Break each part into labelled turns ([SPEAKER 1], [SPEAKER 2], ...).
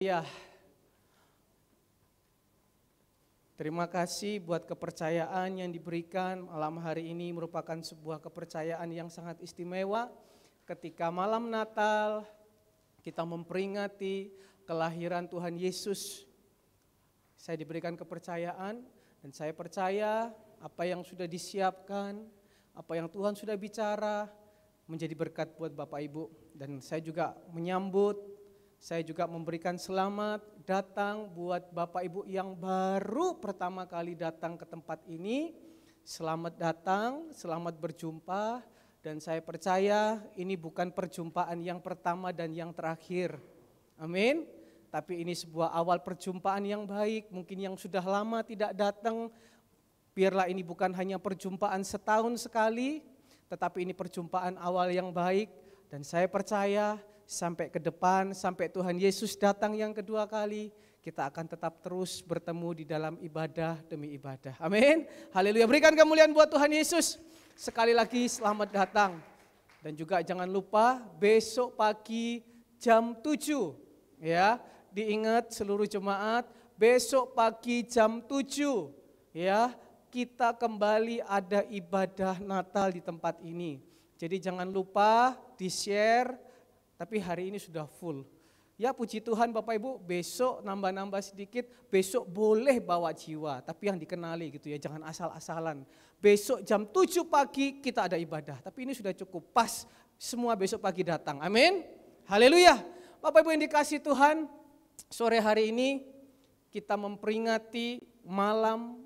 [SPEAKER 1] Ya, terima kasih buat kepercayaan yang diberikan malam hari ini merupakan sebuah kepercayaan yang sangat istimewa. Ketika malam Natal kita memperingati kelahiran Tuhan Yesus. Saya diberikan kepercayaan dan saya percaya apa yang sudah disiapkan, apa yang Tuhan sudah bicara menjadi berkat buat Bapak Ibu. Dan saya juga menyambut, saya juga memberikan selamat datang buat Bapak Ibu yang baru pertama kali datang ke tempat ini. Selamat datang, selamat berjumpa, dan saya percaya ini bukan perjumpaan yang pertama dan yang terakhir. Amin. Tapi ini sebuah awal perjumpaan yang baik. Mungkin yang sudah lama tidak datang, biarlah ini bukan hanya perjumpaan setahun sekali, tetapi ini perjumpaan awal yang baik. Dan saya percaya sampai ke depan, sampai Tuhan Yesus datang yang kedua kali, kita akan tetap terus bertemu di dalam ibadah demi ibadah. Amin. Haleluya. Berikan kemuliaan buat Tuhan Yesus. Sekali lagi selamat datang. Dan juga jangan lupa besok pagi jam 7. Ya, diingat seluruh jemaat, besok pagi jam 7. Ya, kita kembali ada ibadah Natal di tempat ini. Jadi jangan lupa di-share. Tapi hari ini sudah full. Ya puji Tuhan Bapak Ibu, besok nambah-nambah sedikit, besok boleh bawa jiwa. Tapi yang dikenali gitu ya, jangan asal-asalan. Besok jam 7 pagi kita ada ibadah. Tapi ini sudah cukup pas, semua besok pagi datang. Amin. Haleluya. Bapak Ibu yang dikasih Tuhan, sore hari ini kita memperingati malam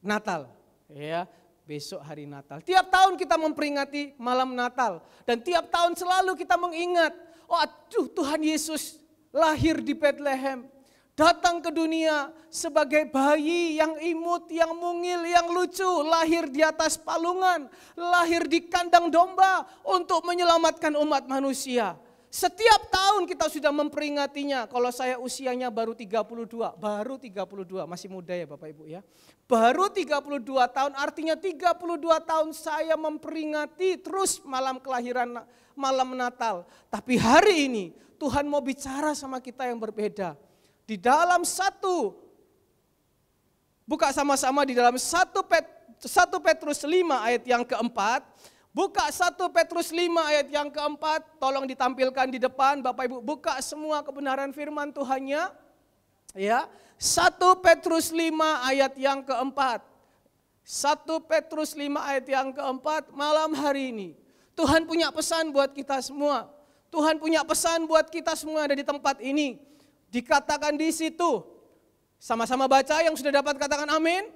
[SPEAKER 1] Natal. Ya. Besok hari Natal. Tiap tahun kita memperingati malam Natal. Dan tiap tahun selalu kita mengingat, oh aduh Tuhan Yesus lahir di Bethlehem. Datang ke dunia sebagai bayi yang imut, yang mungil, yang lucu. Lahir di atas palungan, lahir di kandang domba untuk menyelamatkan umat manusia. Setiap tahun kita sudah memperingatinya. Kalau saya usianya baru 32, masih muda ya Bapak Ibu ya. Baru 32 tahun, artinya 32 tahun saya memperingati terus malam kelahiran, malam Natal. Tapi hari ini Tuhan mau bicara sama kita yang berbeda. Di dalam buka sama-sama di dalam 1 Petrus 5 ayat yang keempat. Buka 1 Petrus 5 ayat yang keempat, tolong ditampilkan di depan Bapak Ibu, buka semua kebenaran firman Tuhannya. Ya, 1 Petrus 5 ayat yang keempat. 1 Petrus 5 ayat yang keempat, malam hari ini Tuhan punya pesan buat kita semua. Tuhan punya pesan buat kita semua ada di tempat ini. Dikatakan di situ, sama-sama baca yang sudah dapat katakan amin.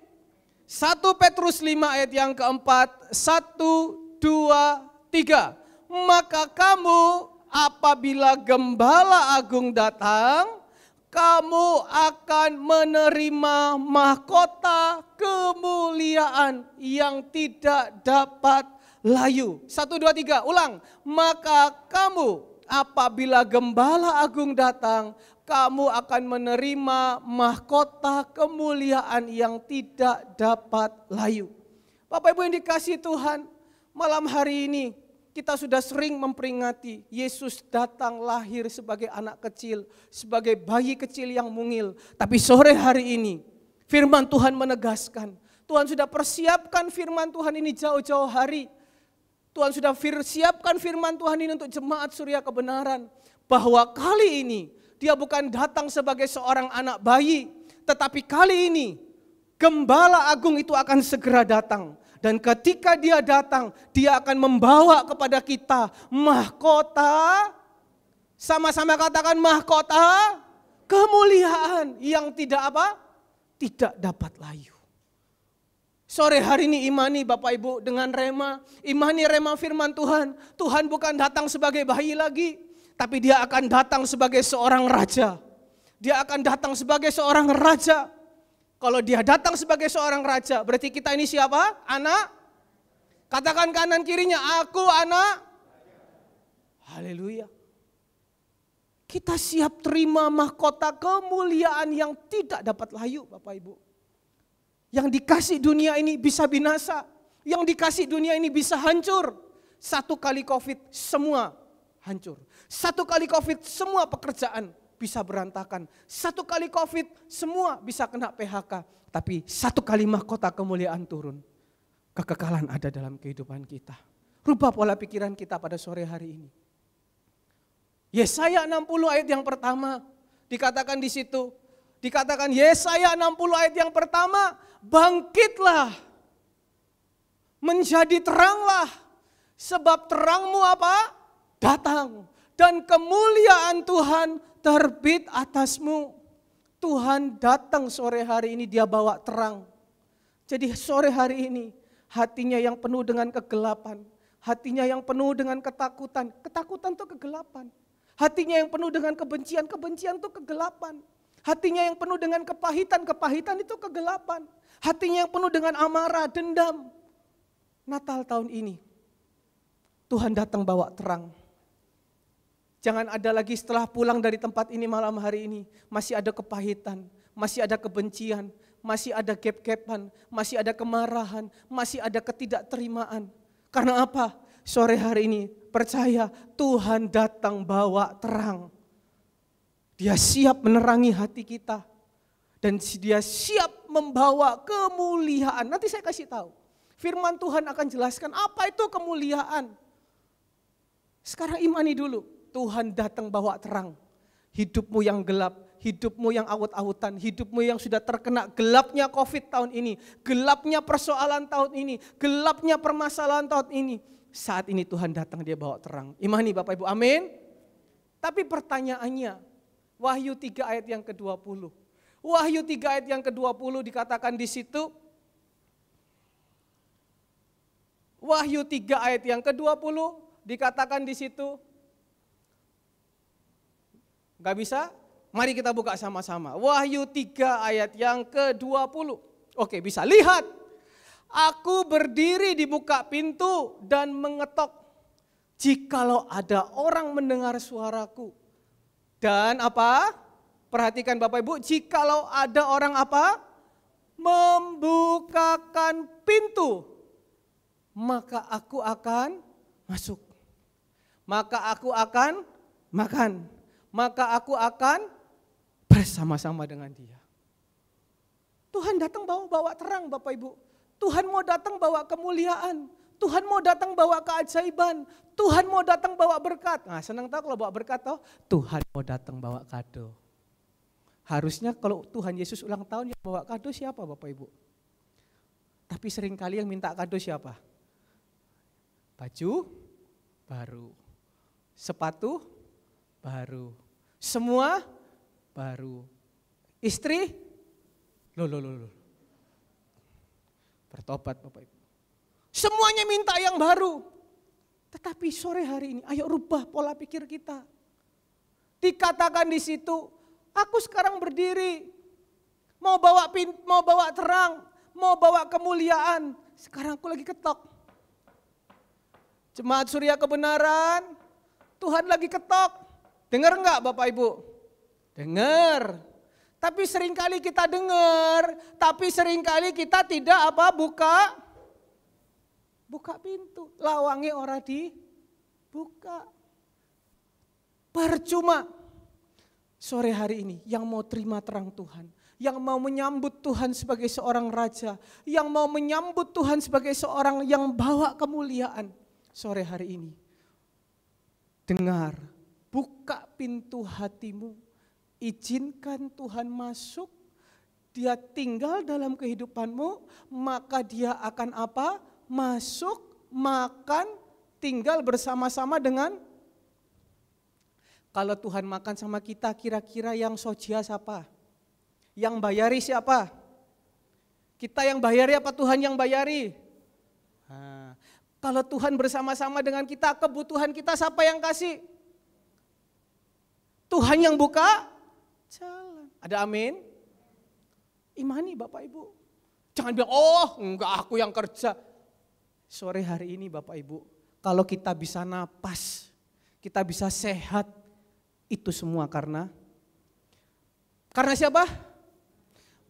[SPEAKER 1] 1 Petrus 5 ayat yang keempat, 1, 2, 3. Maka kamu apabila Gembala Agung datang, kamu akan menerima mahkota kemuliaan yang tidak dapat layu. 1, 2, 3, ulang. Maka kamu apabila Gembala Agung datang, kamu akan menerima mahkota kemuliaan yang tidak dapat layu. Bapak Ibu yang dikasihi Tuhan, malam hari ini kita sudah sering memperingati Yesus datang lahir sebagai anak kecil, sebagai bayi kecil yang mungil. Tapi sore hari ini firman Tuhan menegaskan, Tuhan sudah persiapkan firman Tuhan ini jauh-jauh hari. Tuhan sudah siapkan firman Tuhan ini untuk jemaat Surya Kebenaran. Bahwa kali ini dia bukan datang sebagai seorang anak bayi, tetapi kali ini Gembala Agung itu akan segera datang. Dan ketika dia datang, dia akan membawa kepada kita mahkota, sama-sama katakan mahkota, kemuliaan yang tidak apa? Tidak dapat layu. Sore hari ini imani Bapak Ibu dengan rema, imani rema firman Tuhan. Tuhan bukan datang sebagai bayi lagi, tapi dia akan datang sebagai seorang raja. Dia akan datang sebagai seorang raja. Kalau dia datang sebagai seorang raja, berarti kita ini siapa? Anak? Katakan kanan kirinya, aku anak. Haleluya. Kita siap terima mahkota kemuliaan yang tidak dapat layu Bapak Ibu. Yang dikasih dunia ini bisa binasa. Yang dikasih dunia ini bisa hancur. 1 kali COVID semua hancur. 1 kali COVID semua pekerjaan bisa berantakan. Satu kali COVID, semua bisa kena PHK. Tapi satu kali mahkota kemuliaan turun. Kekekalan ada dalam kehidupan kita. Rubah pola pikiran kita pada sore hari ini. Yesaya 60 ayat yang pertama, dikatakan di situ. Dikatakan Yesaya 60 ayat yang pertama, bangkitlah, menjadi teranglah, sebab terangmu apa? Datang. Dan kemuliaan Tuhan terbit atasmu. Tuhan datang sore hari ini, dia bawa terang. Jadi sore hari ini, hatinya yang penuh dengan kegelapan, hatinya yang penuh dengan ketakutan, ketakutan itu kegelapan. Hatinya yang penuh dengan kebencian, kebencian itu kegelapan. Hatinya yang penuh dengan kepahitan, kepahitan itu kegelapan. Hatinya yang penuh dengan amarah, dendam. Natal tahun ini, Tuhan datang bawa terang. Jangan ada lagi setelah pulang dari tempat ini malam hari ini, masih ada kepahitan, masih ada kebencian, masih ada gap-gapan, masih ada kemarahan, masih ada ketidakterimaan. Karena apa? Sore hari ini percaya Tuhan datang bawa terang. Dia siap menerangi hati kita. Dan dia siap membawa kemuliaan. Nanti saya kasih tahu. Firman Tuhan akan jelaskan apa itu kemuliaan. Sekarang imani dulu. Tuhan datang bawa terang. Hidupmu yang gelap, hidupmu yang awut-awutan, hidupmu yang sudah terkena gelapnya COVID tahun ini, gelapnya persoalan tahun ini, gelapnya permasalahan tahun ini. Saat ini Tuhan datang, dia bawa terang. Imani Bapak Ibu, amin. Tapi pertanyaannya, Wahyu 3 ayat yang ke-20. Wahyu 3 ayat yang ke-20 dikatakan di situ. Wahyu 3 ayat yang ke-20 dikatakan di situ. Gak bisa? Mari kita buka sama-sama. Wahyu 3 ayat yang ke-20. Oke, bisa. Lihat, aku berdiri di buka pintu dan mengetok. Jikalau ada orang mendengar suaraku. Dan apa? Perhatikan Bapak Ibu, jikalau ada orang apa? Membukakan pintu, maka aku akan masuk. Maka aku akan makan. Maka aku akan bersama-sama dengan dia. Tuhan datang bawa terang Bapak Ibu. Tuhan mau datang bawa kemuliaan. Tuhan mau datang bawa keajaiban. Tuhan mau datang bawa berkat. Nah, senang tahu kalau bawa berkat toh? Tuhan mau datang bawa kado. Harusnya kalau Tuhan Yesus ulang tahun yang bawa kado siapa Bapak Ibu? Tapi seringkali yang minta kado siapa? Baju baru. Sepatu baru. Semua baru. Istri? Loh. Bertobat Bapak Ibu. Semuanya minta yang baru. Tetapi sore hari ini, ayo rubah pola pikir kita. Dikatakan di situ, aku sekarang berdiri, mau bawa terang, mau bawa kemuliaan. Sekarang aku lagi ketok. Jemaat Surya Kebenaran, Tuhan lagi ketok. Dengar enggak Bapak Ibu? Dengar. Tapi seringkali kita dengar, tapi seringkali kita tidak buka pintu. Lawangi ora dibuka. Percuma. Sore hari ini yang mau terima terang Tuhan, yang mau menyambut Tuhan sebagai seorang raja, yang mau menyambut Tuhan sebagai seorang yang bawa kemuliaan. Sore hari ini, dengar, buka pintu hatimu, izinkan Tuhan masuk, dia tinggal dalam kehidupanmu, maka dia akan apa? Masuk, makan, tinggal bersama-sama dengan. Kalau Tuhan makan sama kita, kira-kira yang sojia siapa? Yang bayari siapa? Kita yang bayari apa Tuhan yang bayari? Nah, kalau Tuhan bersama-sama dengan kita, kebutuhan kita siapa yang kasih? Tuhan yang buka jalan. Ada amin? Imani Bapak Ibu. Jangan bilang, oh enggak aku yang kerja. Sore hari ini Bapak Ibu, kalau kita bisa napas, kita bisa sehat, itu semua karena siapa?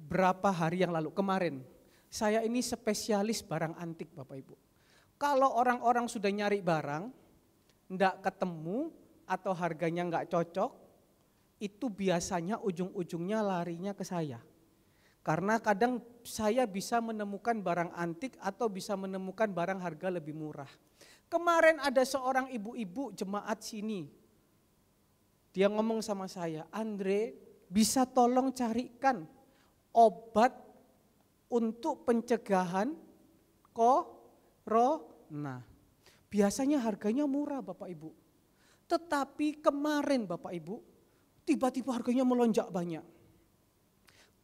[SPEAKER 1] Berapa hari yang lalu, kemarin, saya ini spesialis barang antik Bapak Ibu. Kalau orang-orang sudah nyari barang, enggak ketemu atau harganya enggak cocok, itu biasanya ujung-ujungnya larinya ke saya. Karena kadang saya bisa menemukan barang antik atau bisa menemukan barang harga lebih murah. Kemarin ada seorang ibu-ibu jemaat sini. Dia ngomong sama saya, Andre, bisa tolong carikan obat untuk pencegahan corona. Biasanya harganya murah Bapak Ibu. Tetapi kemarin Bapak Ibu, tiba-tiba harganya melonjak banyak.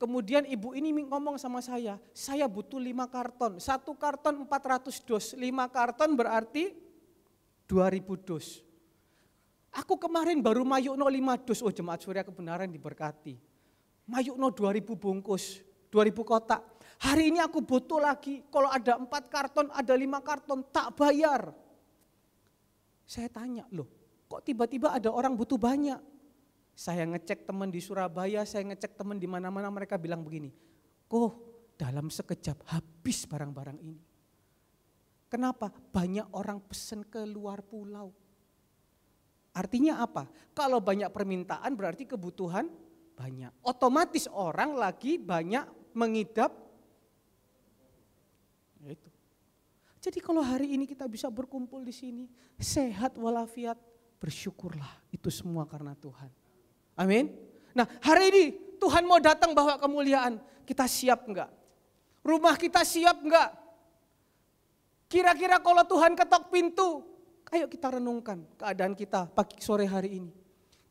[SPEAKER 1] Kemudian ibu ini ngomong sama saya butuh 5 karton. 1 karton 400 dos, 5 karton berarti 2000 dos. Aku kemarin baru mayukno 5 dos, jemaat Surya Kebenaran diberkati. Mayukno 2000 bungkus, 2000 kotak. Hari ini aku butuh lagi, kalau ada 4 karton, ada 5 karton, tak bayar. Saya tanya, loh kok tiba-tiba ada orang butuh banyak? Saya ngecek teman di Surabaya, saya ngecek teman di mana-mana, mereka bilang begini, kok dalam sekejap habis barang-barang ini. Kenapa? Banyak orang pesen ke luar pulau. Artinya apa? Kalau banyak permintaan berarti kebutuhan banyak. Otomatis orang lagi banyak mengidap. Itu. Jadi kalau hari ini kita bisa berkumpul di sini, sehat walafiat, bersyukurlah. Itu semua karena Tuhan. Amin. Nah hari ini Tuhan mau datang bawa kemuliaan, kita siap enggak? Rumah kita siap enggak? Kira-kira kalau Tuhan ketok pintu, ayo kita renungkan keadaan kita pagi sore hari ini.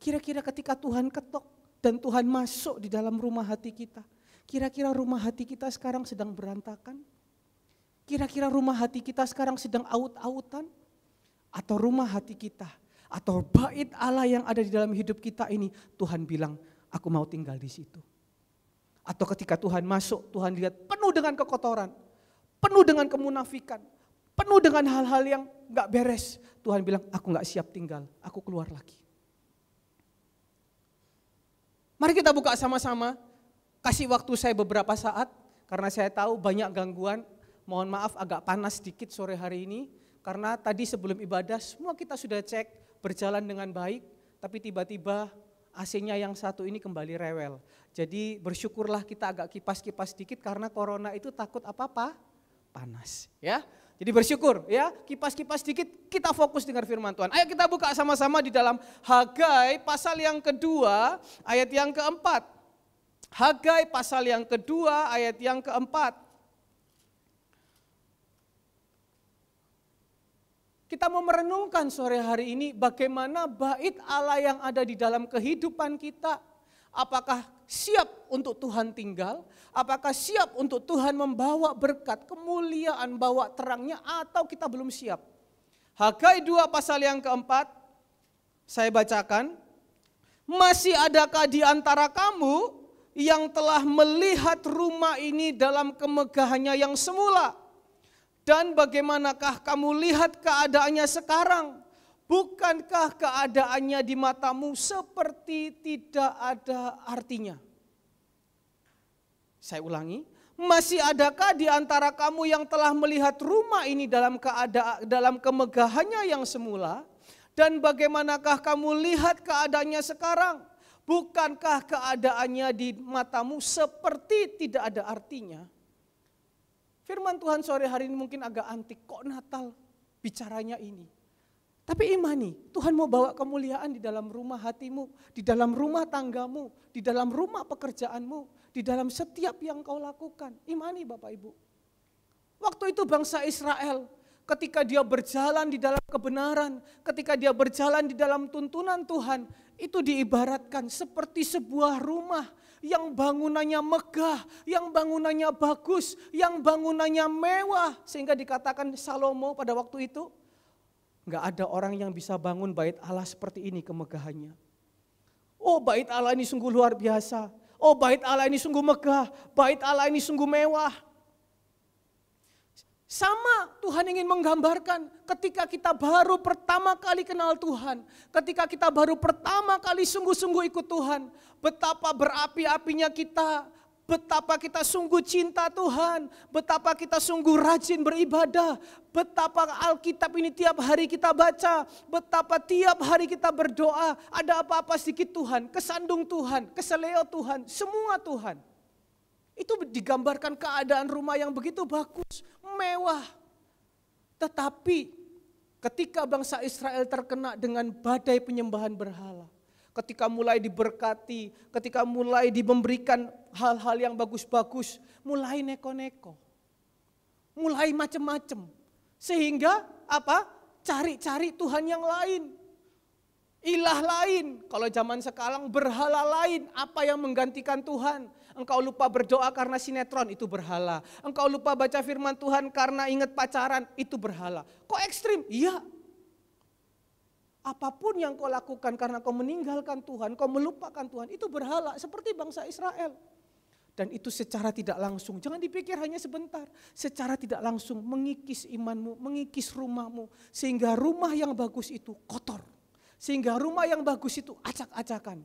[SPEAKER 1] Kira-kira ketika Tuhan ketok dan Tuhan masuk di dalam rumah hati kita, kira-kira rumah hati kita sekarang sedang berantakan? Kira-kira rumah hati kita sekarang sedang aut-autan? Atau rumah hati kita atau bait Allah yang ada di dalam hidup kita ini, Tuhan bilang, aku mau tinggal di situ. Atau ketika Tuhan masuk, Tuhan lihat penuh dengan kekotoran, penuh dengan kemunafikan, penuh dengan hal-hal yang gak beres. Tuhan bilang, aku gak siap tinggal, aku keluar lagi. Mari kita buka sama-sama, kasih waktu saya beberapa saat, karena saya tahu banyak gangguan, mohon maaf agak panas sedikit sore hari ini, karena tadi sebelum ibadah semua kita sudah cek, berjalan dengan baik, tapi tiba-tiba AC-nya yang satu ini kembali rewel. Jadi bersyukurlah kita agak kipas-kipas sedikit karena corona itu takut apa-apa? Panas. Ya. Jadi bersyukur ya, kipas-kipas sedikit kita fokus dengan firman Tuhan. Ayo kita buka sama-sama di dalam Hagai pasal yang kedua ayat yang keempat. Hagai pasal yang kedua ayat yang keempat. Kita mau merenungkan sore hari ini bagaimana bait Allah yang ada di dalam kehidupan kita. Apakah siap untuk Tuhan tinggal? Apakah siap untuk Tuhan membawa berkat, kemuliaan, bawa terangnya atau kita belum siap? Hagai 2 pasal yang keempat, saya bacakan. Masih adakah di antara kamu yang telah melihat rumah ini dalam kemegahannya yang semula? Dan bagaimanakah kamu lihat keadaannya sekarang? Bukankah keadaannya di matamu seperti tidak ada artinya? Saya ulangi, masih adakah di antara kamu yang telah melihat rumah ini dalam kemegahannya yang semula? Dan bagaimanakah kamu lihat keadaannya sekarang? Bukankah keadaannya di matamu seperti tidak ada artinya? Firman Tuhan sore hari ini mungkin agak antik, kok Natal bicaranya ini. Tapi imani, Tuhan mau bawa kemuliaan di dalam rumah hatimu, di dalam rumah tanggamu, di dalam rumah pekerjaanmu, di dalam setiap yang kau lakukan. Imani Bapak Ibu. Waktu itu bangsa Israel, ketika dia berjalan di dalam kebenaran, ketika dia berjalan di dalam tuntunan Tuhan, itu diibaratkan seperti sebuah rumah yang bangunannya megah, yang bangunannya bagus, yang bangunannya mewah. Sehingga dikatakan Salomo pada waktu itu, enggak ada orang yang bisa bangun bait Allah seperti ini kemegahannya. Oh bait Allah ini sungguh luar biasa. Oh bait Allah ini sungguh megah, bait Allah ini sungguh mewah. Sama Tuhan ingin menggambarkan ketika kita baru pertama kali kenal Tuhan. Ketika kita baru pertama kali sungguh-sungguh ikut Tuhan. Betapa berapi-apinya kita betapa kita sungguh cinta Tuhan, betapa kita sungguh rajin beribadah, betapa Alkitab ini tiap hari kita baca, betapa tiap hari kita berdoa, ada apa-apa sedikit Tuhan, kesandung Tuhan, keseleo Tuhan, semua Tuhan. Itu digambarkan keadaan rumah yang begitu bagus, mewah. Tetapi ketika bangsa Israel terkena dengan badai penyembahan berhala, ketika mulai diberkati, ketika mulai diberikan hal-hal yang bagus-bagus, mulai neko-neko, mulai macam-macam. Sehingga apa? Cari-cari Tuhan yang lain, ilah lain. Kalau zaman sekarang berhala lain, apa yang menggantikan Tuhan? Engkau lupa berdoa karena sinetron, itu berhala. Engkau lupa baca firman Tuhan karena ingat pacaran, itu berhala. Kok ekstrim? Iya. Apapun yang kau lakukan karena kau meninggalkan Tuhan, kau melupakan Tuhan, itu berhala seperti bangsa Israel. Dan itu secara tidak langsung, jangan dipikir hanya sebentar. Secara tidak langsung mengikis imanmu, mengikis rumahmu. Sehingga rumah yang bagus itu kotor. Sehingga rumah yang bagus itu acak-acakan.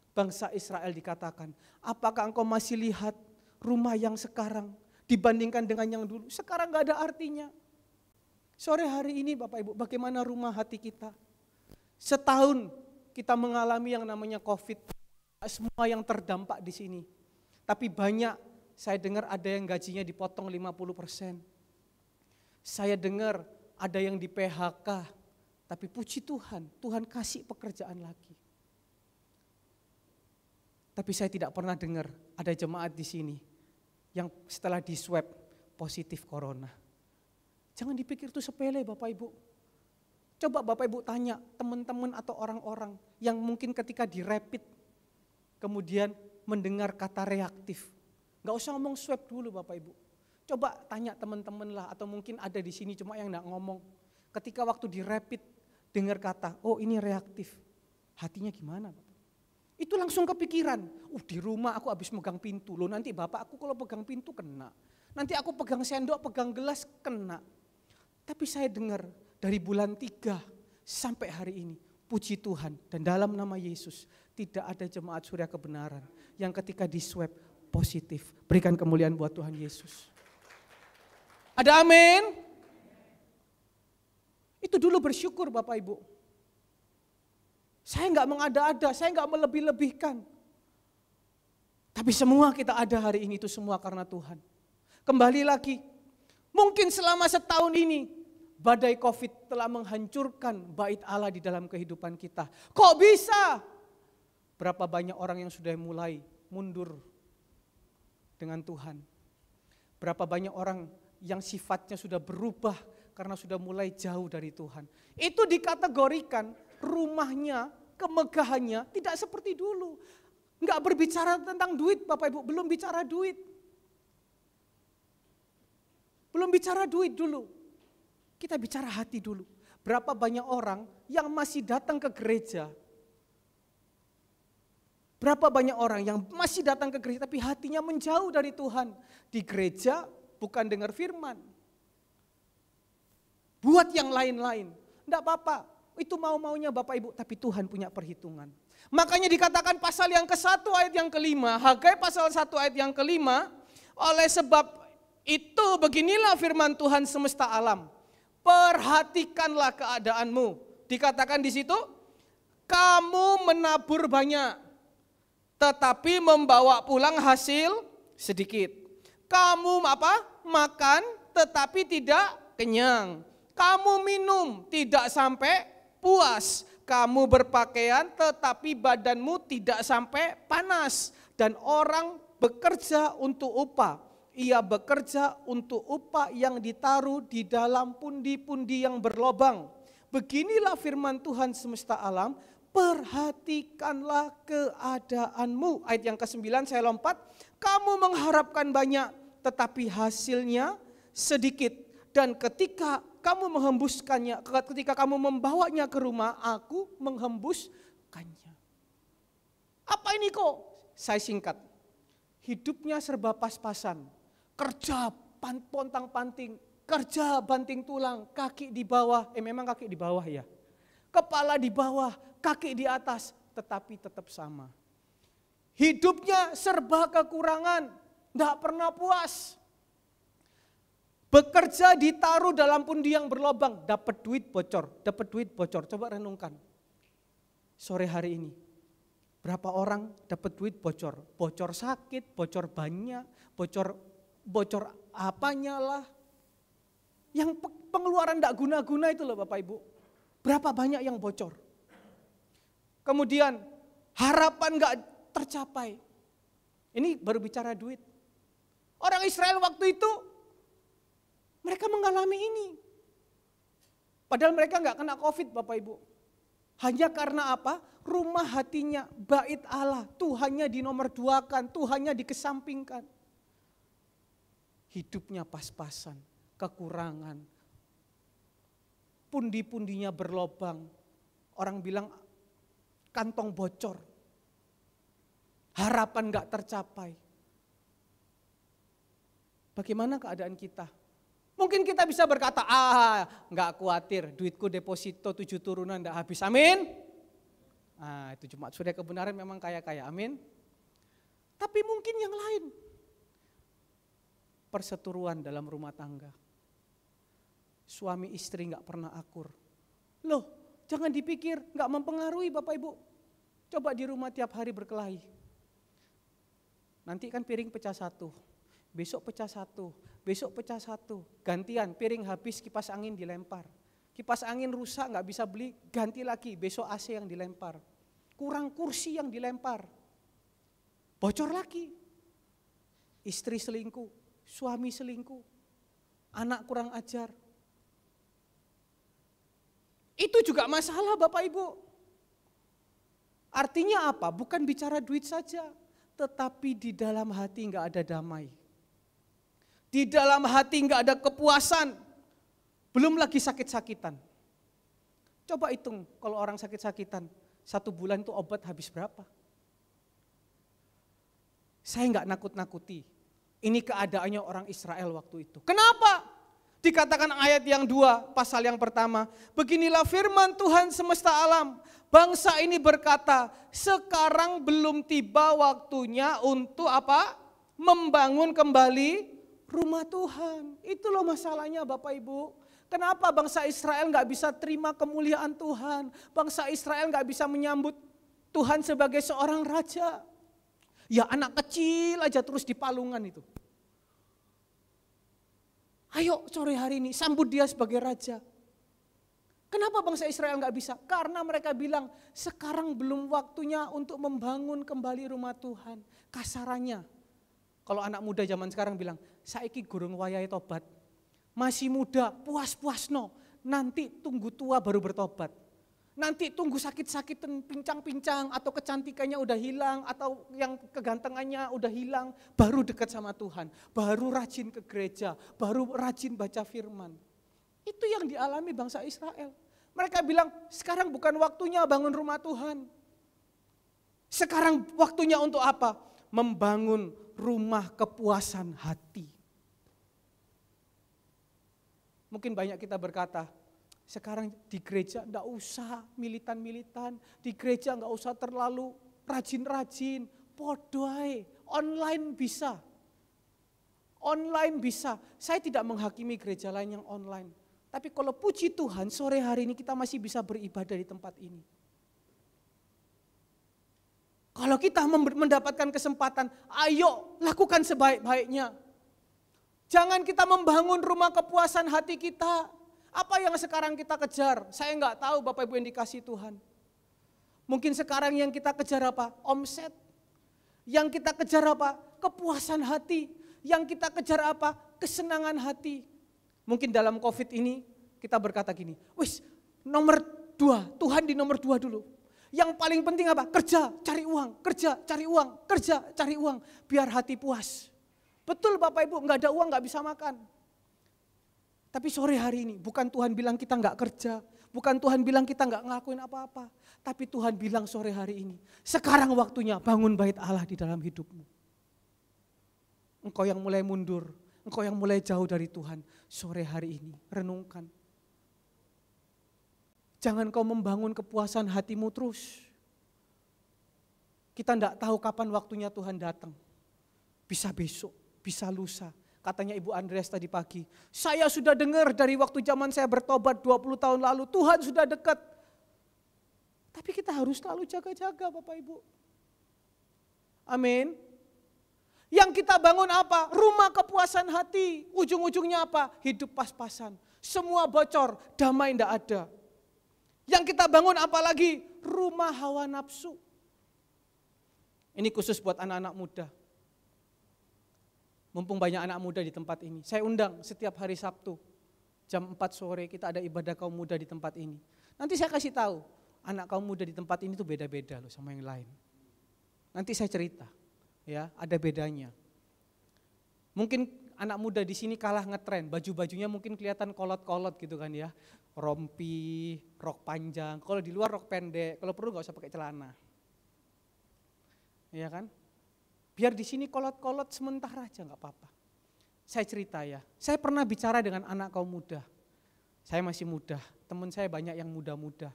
[SPEAKER 1] Bangsa Israel dikatakan, apakah engkau masih lihat rumah yang sekarang dibandingkan dengan yang dulu? Sekarang gak ada artinya. Sore hari ini Bapak Ibu, bagaimana rumah hati kita? Setahun kita mengalami yang namanya COVID, semua yang terdampak di sini. Tapi banyak, saya dengar ada yang gajinya dipotong 50%. Saya dengar ada yang di PHK, tapi puji Tuhan, Tuhan kasih pekerjaan lagi. Tapi saya tidak pernah dengar ada jemaat di sini yang setelah di swab positif corona. Jangan dipikir itu sepele Bapak Ibu. Coba Bapak Ibu tanya teman-teman atau orang-orang yang mungkin ketika di rapid kemudian mendengar kata reaktif. Gak usah ngomong swab dulu Bapak Ibu. Coba tanya teman-teman lah atau mungkin ada di sini cuma yang gak ngomong. Ketika waktu di rapid dengar kata, oh ini reaktif. Hatinya gimana Bapak? Itu langsung kepikiran, di rumah aku habis megang pintu. Loh nanti Bapak aku kalau pegang pintu kena. Nanti aku pegang sendok, pegang gelas kena. Tapi saya dengar dari bulan 3 sampai hari ini, puji Tuhan dan dalam nama Yesus tidak ada jemaat surya kebenaran yang ketika di swab positif. Berikan kemuliaan buat Tuhan Yesus. Ada amin? Itu dulu bersyukur Bapak Ibu. Saya enggak mengada-ada, saya enggak melebih-lebihkan. Tapi semua kita ada hari ini itu semua karena Tuhan. Kembali lagi, mungkin selama setahun ini badai COVID telah menghancurkan bait Allah di dalam kehidupan kita. Kok bisa? Berapa banyak orang yang sudah mulai mundur dengan Tuhan. Berapa banyak orang yang sifatnya sudah berubah karena sudah mulai jauh dari Tuhan. Itu dikategorikan rumahnya, kemegahannya tidak seperti dulu. Enggak berbicara tentang duit Bapak Ibu, belum bicara duit. Belum bicara duit dulu. Kita bicara hati dulu. Berapa banyak orang yang masih datang ke gereja. Berapa banyak orang yang masih datang ke gereja tapi hatinya menjauh dari Tuhan. Di gereja bukan dengar firman. Buat yang lain-lain. Enggak apa-apa, itu mau-maunya Bapak Ibu. Tapi Tuhan punya perhitungan. Makanya dikatakan pasal yang ke-1 ayat yang ke-5. Hagai pasal 1 ayat yang ke-5. Oleh sebab itu beginilah firman Tuhan semesta alam. Perhatikanlah keadaanmu. Dikatakan di situ, kamu menabur banyak, tetapi membawa pulang hasil sedikit. Kamu makan, tetapi tidak kenyang. Kamu minum, tidak sampai puas. Kamu berpakaian, tetapi badanmu tidak sampai panas. Dan orang bekerja untuk upah. Ia bekerja untuk upah yang ditaruh di dalam pundi-pundi yang berlobang. Beginilah firman Tuhan semesta alam, perhatikanlah keadaanmu. Ayat yang ke-9 saya lompat, kamu mengharapkan banyak tetapi hasilnya sedikit. Dan ketika kamu menghembuskannya, ketika kamu membawanya ke rumah, aku menghembuskannya. Apa ini kok? Saya singkat, hidupnya serba pas-pasan. Kerja pontang-panting, kerja banting tulang, kaki di bawah, memang kaki di bawah ya. Kepala di bawah, kaki di atas, tetapi tetap sama. Hidupnya serba kekurangan, Tidak pernah puas. Bekerja ditaruh dalam pundi yang berlobang, dapat duit bocor, dapat duit bocor. Coba renungkan. Sore hari ini, berapa orang dapat duit bocor? Bocor sakit, bocor banyak, bocor apanya lah. Yang pengeluaran tidak guna-guna itu loh Bapak Ibu. Berapa banyak yang bocor. Kemudian harapan gak tercapai. Ini baru bicara duit. Orang Israel waktu itu, mereka mengalami ini. Padahal mereka gak kena COVID Bapak Ibu. Hanya karena apa? Rumah hatinya, bait Allah, Tuhannya dinomorduakan, Tuhannya dikesampingkan. Hidupnya pas-pasan, kekurangan. Pundi-pundinya berlobang. Orang bilang kantong bocor. Harapan gak tercapai. Bagaimana keadaan kita? Mungkin kita bisa berkata, gak khawatir, duitku deposito 7 turunan gak habis, amin. Itu cuma sudah kebenaran memang kaya-kaya, amin. Tapi mungkin yang lain. Perseteruan dalam rumah tangga. Suami istri gak pernah akur. Loh, jangan dipikir gak mempengaruhi Bapak Ibu. Coba di rumah tiap hari berkelahi. Nanti kan piring pecah satu, besok pecah satu, besok pecah satu. Gantian, piring habis kipas angin dilempar. Kipas angin rusak gak bisa beli, ganti lagi, besok AC yang dilempar. Kurang kursi yang dilempar. Bocor lagi. Istri selingkuh, suami selingkuh, anak kurang ajar. Itu juga masalah Bapak Ibu. Artinya apa? Bukan bicara duit saja, tetapi di dalam hati enggak ada damai. Di dalam hati enggak ada kepuasan. Belum lagi sakit-sakitan. Coba hitung kalau orang sakit-sakitan, 1 bulan itu obat habis berapa? Saya enggak nakut-nakuti. Ini keadaannya orang Israel waktu itu. Kenapa? Dikatakan ayat yang 2, pasal yang pertama. Beginilah firman Tuhan semesta alam. Bangsa ini berkata, sekarang belum tiba waktunya untuk apa? Membangun kembali rumah Tuhan. Itu loh masalahnya Bapak Ibu. Kenapa bangsa Israel gak bisa terima kemuliaan Tuhan? Bangsa Israel gak bisa menyambut Tuhan sebagai seorang raja. Ya anak kecil aja terus dipalungan itu. Ayo sore hari ini sambut dia sebagai raja. Kenapa bangsa Israel gak bisa? Karena mereka bilang sekarang belum waktunya untuk membangun kembali rumah Tuhan. Kasarannya, kalau anak muda zaman sekarang bilang, saiki gurung wayahe tobat. Masih muda, puas-puasno. Nanti tunggu tua baru bertobat. Nanti tunggu sakit-sakitan, pincang-pincang, atau kecantikannya udah hilang, atau yang kegantengannya udah hilang, baru dekat sama Tuhan, baru rajin ke gereja, baru rajin baca firman. Itu yang dialami bangsa Israel. Mereka bilang, sekarang bukan waktunya bangun rumah Tuhan. Sekarang waktunya untuk apa? Membangun rumah kepuasan hati. Mungkin banyak kita berkata, sekarang di gereja enggak usah militan-militan, di gereja enggak usah terlalu rajin-rajin, podo ae, online bisa. Online bisa. Saya tidak menghakimi gereja lain yang online. Tapi kalau puji Tuhan, sore hari ini kita masih bisa beribadah di tempat ini. Kalau kita mendapatkan kesempatan, ayo lakukan sebaik-baiknya. Jangan kita membangun rumah kepuasan hati kita. Apa yang sekarang kita kejar? Saya enggak tahu Bapak Ibu yang dikasih Tuhan. Mungkin sekarang yang kita kejar apa? Omset. Yang kita kejar apa? Kepuasan hati. Yang kita kejar apa? Kesenangan hati. Mungkin dalam COVID ini kita berkata gini, wis nomor 2, Tuhan di nomor 2 dulu. Yang paling penting apa? Kerja, cari uang, kerja, cari uang, kerja, cari uang. Biar hati puas. Betul Bapak Ibu, enggak ada uang enggak bisa makan. Tapi sore hari ini bukan Tuhan bilang kita enggak kerja, bukan Tuhan bilang kita enggak ngelakuin apa-apa. Tapi Tuhan bilang sore hari ini, sekarang waktunya bangun bait Allah di dalam hidupmu. Engkau yang mulai mundur, engkau yang mulai jauh dari Tuhan, sore hari ini renungkan. Jangan kau membangun kepuasan hatimu terus. Kita enggak tahu kapan waktunya Tuhan datang. Bisa besok, bisa lusa. Katanya Ibu Andreas tadi pagi, saya sudah dengar dari waktu zaman saya bertobat 20 tahun lalu, Tuhan sudah dekat. Tapi kita harus selalu jaga-jaga Bapak Ibu. Amin. Yang kita bangun apa? Rumah kepuasan hati. Ujung-ujungnya apa? Hidup pas-pasan. Semua bocor, damai tidak ada. Yang kita bangun apa lagi? Rumah hawa nafsu. Ini khusus buat anak-anak muda. Mumpung banyak anak muda di tempat ini. Saya undang setiap hari Sabtu, jam 4 sore kita ada ibadah kaum muda di tempat ini. Nanti saya kasih tahu, anak kaum muda di tempat ini tuh beda-beda loh sama yang lain. Nanti saya cerita, ya ada bedanya. Mungkin anak muda di sini kalah ngetren, baju-bajunya mungkin kelihatan kolot-kolot gitu kan ya. Rompi, rok panjang, kalau di luar rok pendek, kalau perlu gak usah pakai celana. Iya kan? Biar di sini kolot-kolot sementara aja gak apa-apa. Saya cerita ya, saya pernah bicara dengan anak kaum muda. Saya masih muda, teman saya banyak yang muda-muda.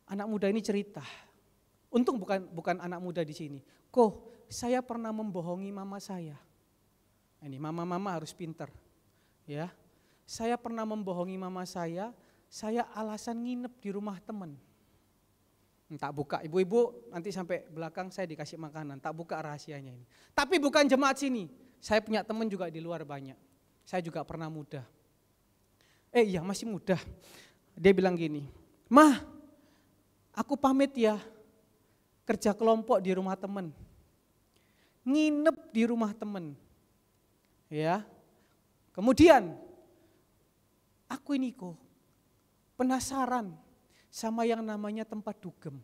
[SPEAKER 1] Anak muda ini cerita, untung bukan anak muda di sini. Saya pernah membohongi mama saya. Ini mama-mama harus pinter. Ya, saya pernah membohongi mama saya alasan nginep di rumah teman. Tak buka, ibu-ibu nanti sampai belakang saya dikasih makanan, tak buka rahasianya ini. Tapi bukan jemaat sini, saya punya teman juga di luar banyak. Saya juga pernah muda. Iya masih muda. Dia bilang gini, "Mah, aku pamit ya, kerja kelompok di rumah teman. Nginep di rumah teman." Ya. Kemudian aku ini penasaran sama yang namanya tempat dugem.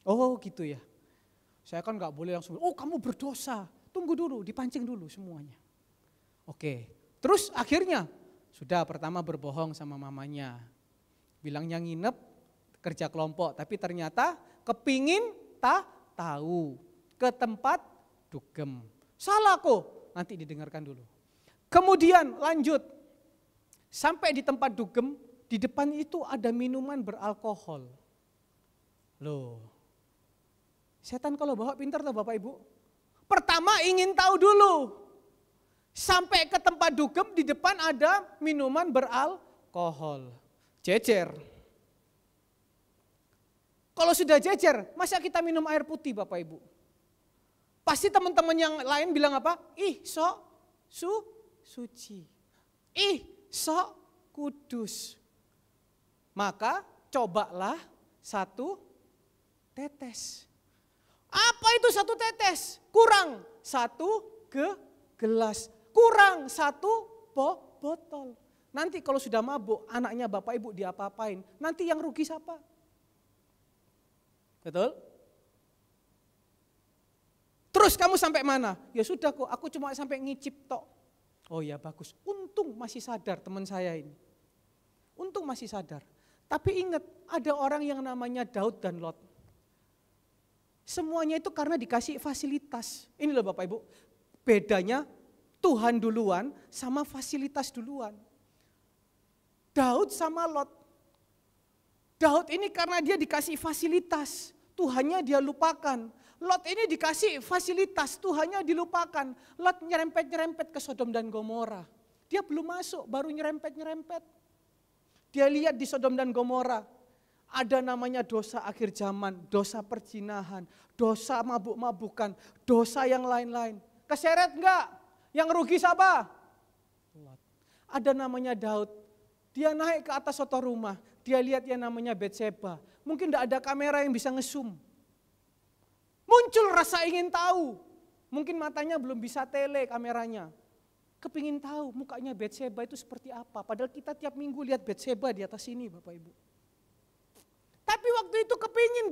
[SPEAKER 1] Oh gitu ya. Saya kan gak boleh langsung, kamu berdosa. Tunggu dulu, dipancing dulu semuanya. Oke, terus akhirnya sudah pertama berbohong sama mamanya. Bilangnya nginep, kerja kelompok, tapi ternyata kepingin tahu ke tempat dugem. Salah nanti didengarkan dulu. Kemudian lanjut, sampai di tempat dugem, di depan itu ada minuman beralkohol. Loh, setan kalau bawa pintar tuh Bapak Ibu. Pertama ingin tahu dulu. Sampai ke tempat dugem, di depan ada minuman beralkohol. Jejer. Kalau sudah jejer, masa kita minum air putih Bapak Ibu? Pasti teman-teman yang lain bilang apa? Ih, sok suci. Ih, sok kudus. Maka cobalah 1 tetes. Apa itu 1 tetes? Kurang 1 gelas. Kurang 1 botol. Nanti kalau sudah mabuk, anaknya Bapak Ibu diapa-apain. Nanti yang rugi siapa? Betul? Terus kamu sampai mana? Ya sudah aku cuma sampai ngicip tok. Oh ya bagus, untung masih sadar teman saya ini. Untung masih sadar. Tapi ingat, ada orang yang namanya Daud dan Lot. Semuanya itu karena dikasih fasilitas. Ini loh Bapak Ibu, bedanya Tuhan duluan sama fasilitas duluan. Daud sama Lot. Daud ini karena dia dikasih fasilitas, Tuhannya dia lupakan. Lot ini dikasih fasilitas, Tuhannya dilupakan. Lot nyerempet-nyerempet ke Sodom dan Gomora. Dia belum masuk, baru nyerempet-nyerempet. Dia lihat di Sodom dan Gomora, ada namanya dosa akhir zaman, dosa perzinahan, dosa mabuk-mabukan, dosa yang lain-lain. Keseret enggak? Yang rugi siapa? Lot. Ada namanya Daud, dia naik ke atas suatu rumah, dia lihat yang namanya Betseba. Mungkin enggak ada kamera yang bisa nge-zoom. Muncul rasa ingin tahu, mungkin matanya belum bisa tele kameranya. Kepingin tahu mukanya Betseba itu seperti apa. Padahal kita tiap minggu lihat Betseba di atas sini Bapak Ibu. Tapi waktu itu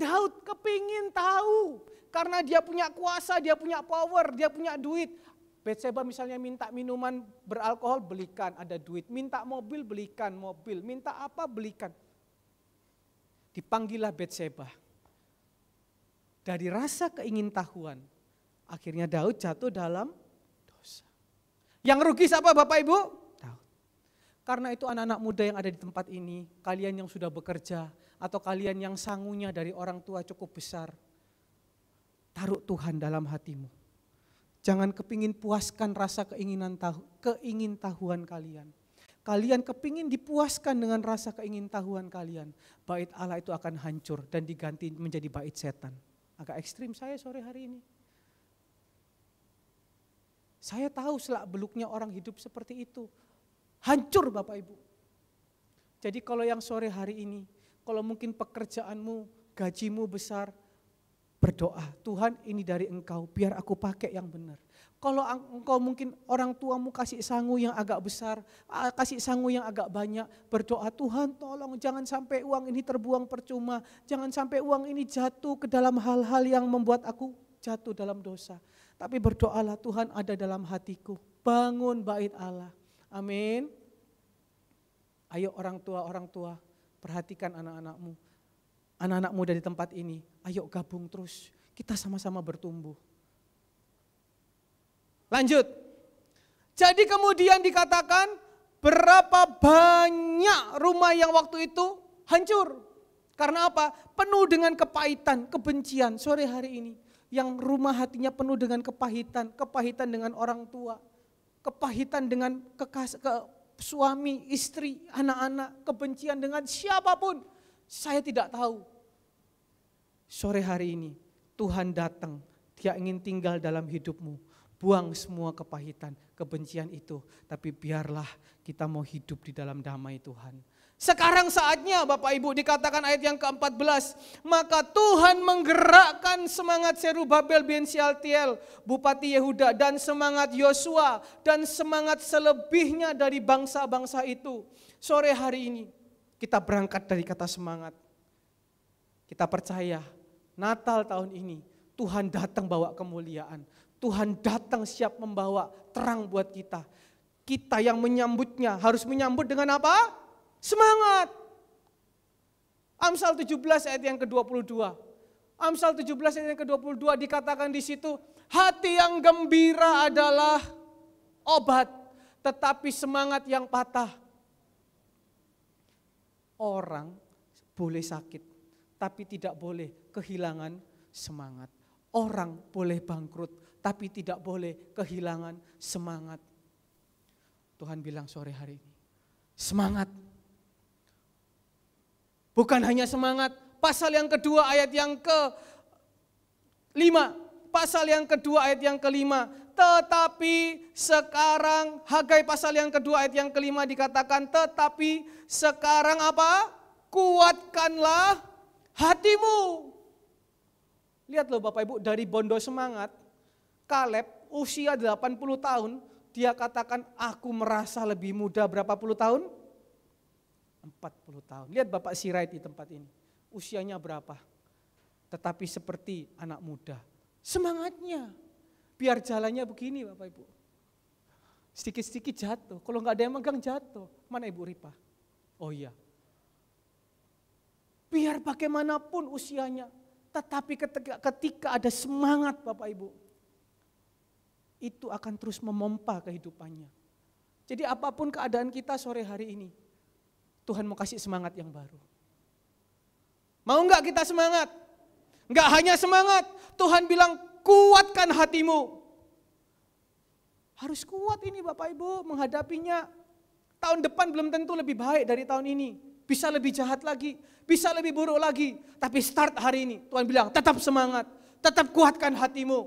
[SPEAKER 1] Daud kepingin tahu. Karena dia punya kuasa, dia punya power, dia punya duit. Betseba misalnya minta minuman beralkohol, belikan, ada duit. Minta mobil, belikan mobil. Minta apa, belikan. Dipanggillah Betseba. Dari rasa keingintahuan, akhirnya Daud jatuh dalam dosa. Yang rugi siapa Bapak Ibu? Daud. Karena itu anak-anak muda yang ada di tempat ini, kalian yang sudah bekerja, atau kalian yang sangunya dari orang tua cukup besar, taruh Tuhan dalam hatimu. Jangan kepingin puaskan rasa keingintahuan kalian. Kalian kepingin dipuaskan dengan rasa keingintahuan kalian. Bait Allah itu akan hancur dan diganti menjadi bait setan. Agak ekstrim saya sore hari ini. Saya tahu selak beluknya orang hidup seperti itu. Hancur Bapak Ibu. Jadi kalau yang sore hari ini, kalau mungkin pekerjaanmu, gajimu besar, berdoa, Tuhan ini dari Engkau, biar aku pakai yang benar. Kalau engkau mungkin orang tuamu kasih sangu yang agak besar, kasih sangu yang agak banyak, berdoa, Tuhan tolong jangan sampai uang ini terbuang percuma, jangan sampai uang ini jatuh ke dalam hal-hal yang membuat aku jatuh dalam dosa. Tapi berdoalah, Tuhan ada dalam hatiku, bangun bait Allah. Amin. Ayo orang tua, perhatikan anak-anakmu. Anak-anak muda di tempat ini, ayo gabung terus, kita sama-sama bertumbuh. Lanjut, jadi kemudian dikatakan berapa banyak rumah yang waktu itu hancur. Karena apa? Penuh dengan kepahitan, kebencian. Sore hari ini, yang rumah hatinya penuh dengan kepahitan, kepahitan dengan orang tua, kepahitan dengan suami, istri, anak-anak, kebencian dengan siapapun. Saya tidak tahu. Sore hari ini Tuhan datang, Dia ingin tinggal dalam hidupmu. Buang semua kepahitan, kebencian itu. Tapi biarlah kita mau hidup di dalam damai Tuhan. Sekarang saatnya Bapak Ibu, dikatakan ayat yang ke-14. Maka Tuhan menggerakkan semangat Zerubabel bin Shealtiel, Bupati Yehuda, dan semangat Yosua, dan semangat selebihnya dari bangsa-bangsa itu. Sore hari ini kita berangkat dari kata semangat. Kita percaya Natal tahun ini Tuhan datang bawa kemuliaan. Tuhan datang siap membawa terang buat kita. Kita yang menyambutnya harus menyambut dengan apa? Semangat. Amsal 17 ayat yang ke-22. Amsal 17 ayat yang ke-22 dikatakan di situ, hati yang gembira adalah obat, tetapi semangat yang patah. Orang boleh sakit, tapi tidak boleh kehilangan semangat. Orang boleh bangkrut, tapi tidak boleh kehilangan semangat. Tuhan bilang sore hari ini, semangat. Bukan hanya semangat, pasal yang kedua ayat yang ke-5. Pasal yang kedua ayat yang ke-5. Tetapi sekarang, Hagai pasal yang kedua ayat yang ke-5 dikatakan, tetapi sekarang apa? Kuatkanlah hatimu. Lihat loh Bapak Ibu, dari bondo semangat, Kaleb usia 80 tahun, dia katakan aku merasa lebih muda berapa puluh tahun? 40 tahun. Lihat Bapak Sirait di tempat ini, usianya berapa? Tetapi seperti anak muda. Semangatnya, biar jalannya begini Bapak Ibu. Sedikit-sedikit jatuh, kalau nggak ada yang megang jatuh. Mana Ibu Ripa? Oh iya. Biar bagaimanapun usianya, tetapi ketika ada semangat Bapak Ibu, itu akan terus memompa kehidupannya. Jadi apapun keadaan kita sore hari ini, Tuhan mau kasih semangat yang baru. Mau enggak kita semangat? Enggak hanya semangat, Tuhan bilang kuatkan hatimu. Harus kuat ini Bapak Ibu menghadapinya. Tahun depan belum tentu lebih baik dari tahun ini. Bisa lebih jahat lagi, bisa lebih buruk lagi. Tapi start hari ini, Tuhan bilang tetap semangat, tetap kuatkan hatimu.